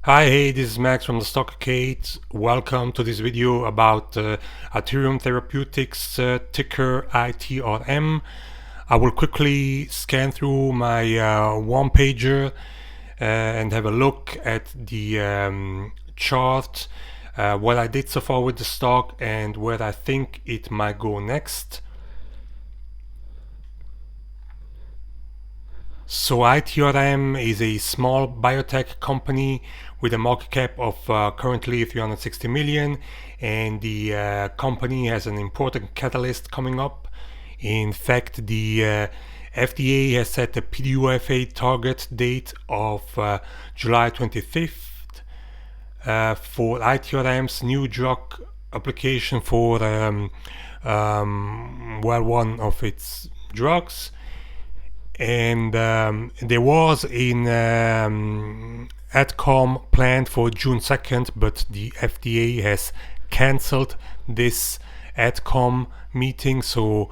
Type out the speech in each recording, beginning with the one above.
Hi, hey, this is Max from the Stock Arcade. Welcome to this video about Iterum Therapeutics ticker ITRM. I will quickly scan through my one-pager and have a look at the chart, what I did so far with the stock and where I think it might go next. So ITRM is a small biotech company with a market cap of currently 360 million, and the company has an important catalyst coming up. In fact, the FDA has set a PDUFA target date of July 25th for ITRM's new drug application for one of its drugs. And there was an AdCom planned for June 2nd, but the FDA has cancelled this AdCom meeting, so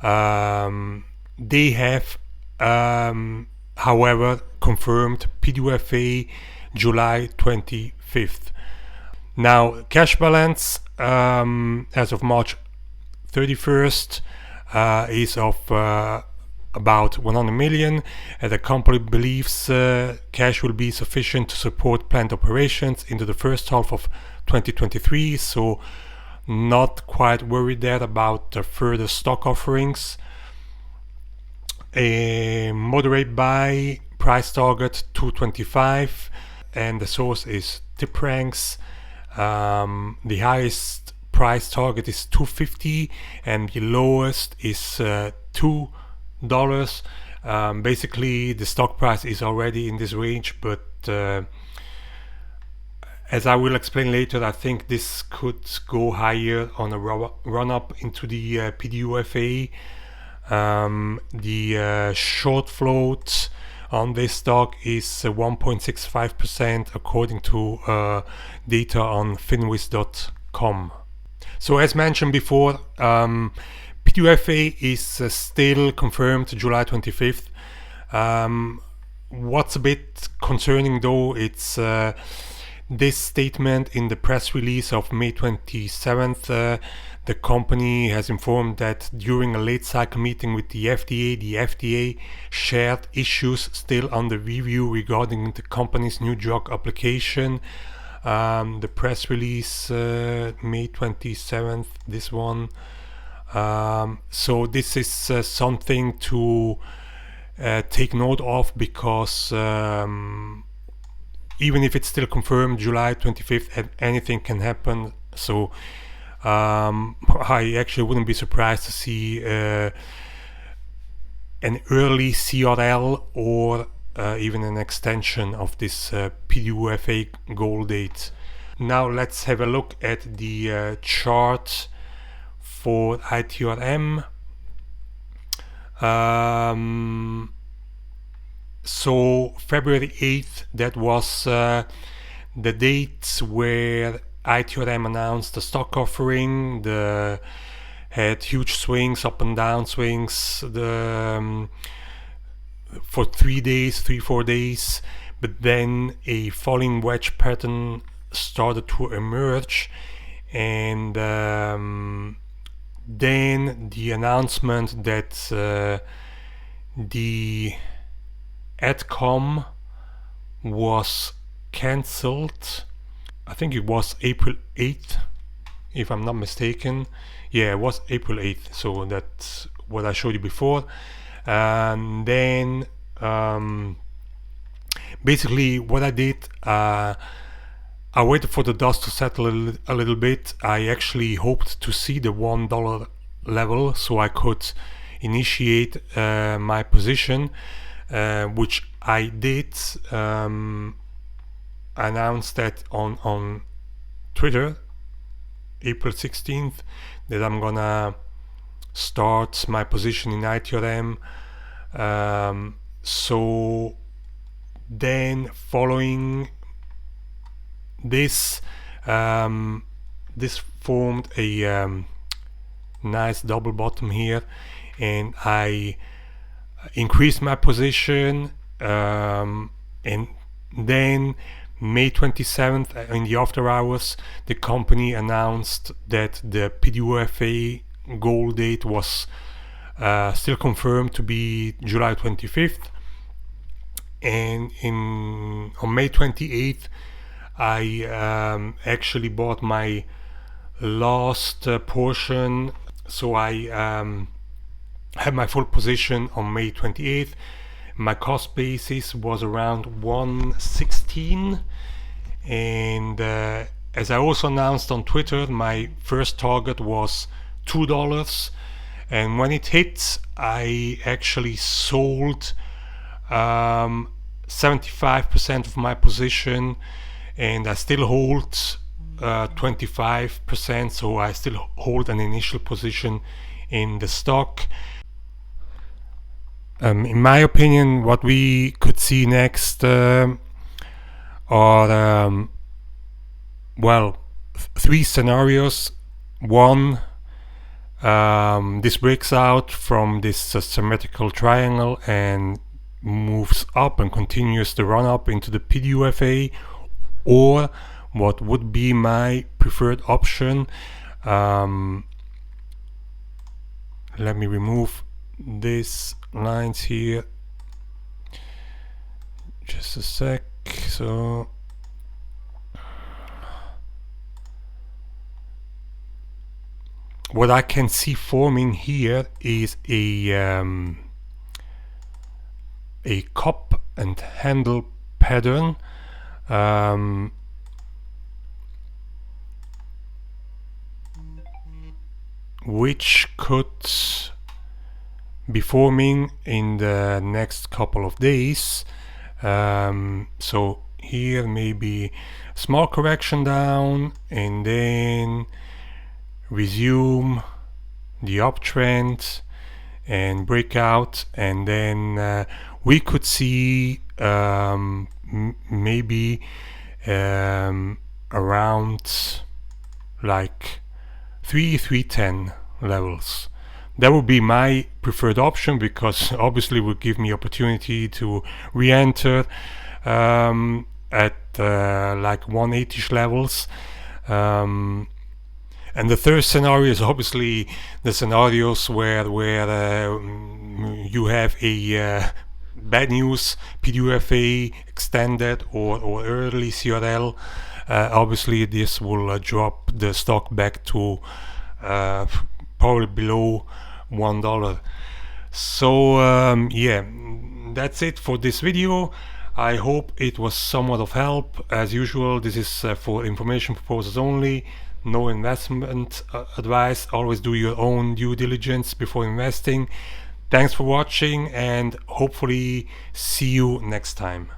they have however confirmed PDUFA July 25th. Now, cash balance as of March 31st is of about 100 million. The company believes cash will be sufficient to support planned operations into the first half of 2023, so not quite worried there about further stock offerings. A moderate buy, price target 225, and the source is TipRanks. The highest price target is 250 and the lowest is $2. Basically the stock price is already in this range, but as I will explain later, I think this could go higher on a run up into the PDUFA. The short float on this stock is 1.65% according to data on finwiz.com. So as mentioned before, PDUFA is still confirmed July 25th. What's a bit concerning though, it's this statement in the press release of May 27th. The company has informed that during a late cycle meeting with the FDA shared issues still under review regarding the company's new drug application. The press release May 27th, this one. So this is something to take note of, because even if it's still confirmed July 25th, anything can happen. So I actually wouldn't be surprised to see an early CRL or even an extension of this PDUFA goal date. Now let's have a look at the chart for ITRM. So February 8th, that was the date where ITRM announced the stock offering. Had huge swings, up and down swings, for 3-4 days, but then a falling wedge pattern started to emerge, and then the announcement that the AdCom was cancelled. I think it was April 8th, if I'm not mistaken. Yeah, it was April 8th, so that's what I showed you before. And then basically what I did, I waited for the dust to settle a little bit. I actually hoped to see the $1 level so I could initiate my position, which I did. Announced that on Twitter, April 16th, that I'm gonna start my position in ITRM. So then following this, this formed a nice double bottom here, and I increased my position, and then May 27th, in the after hours, the company announced that the PDUFA goal date was still confirmed to be July 25th. And on May 28th, I actually bought my last portion, so I had my full position on May 28th. My cost basis was around 116, and as I also announced on Twitter, my first target was $2, and when it hit, I actually sold 75% of my position, and I still hold 25%, so I still hold an initial position in the stock. In my opinion, what we could see next are well, three scenarios. One, this breaks out from this symmetrical triangle and moves up and continues the run up into the PDUFA, or what would be my preferred option, let me remove these lines here just a sec. So what I can see forming here is a cup and handle pattern, which could be forming in the next couple of days. So here maybe small correction down and then resume the uptrend and break out, and then we could see maybe around like 310 levels. That would be my preferred option, because obviously it would give me opportunity to re-enter at like 180-ish levels. And the third scenario is obviously the scenarios where you have a bad news PDUFA extended or early CRL. Obviously this will drop the stock back to probably below $1. So yeah, that's it for this video. I hope it was somewhat of help. As usual, this is for information purposes only, no investment advice. Always do your own due diligence before investing. Thanks for watching, and hopefully see you next time.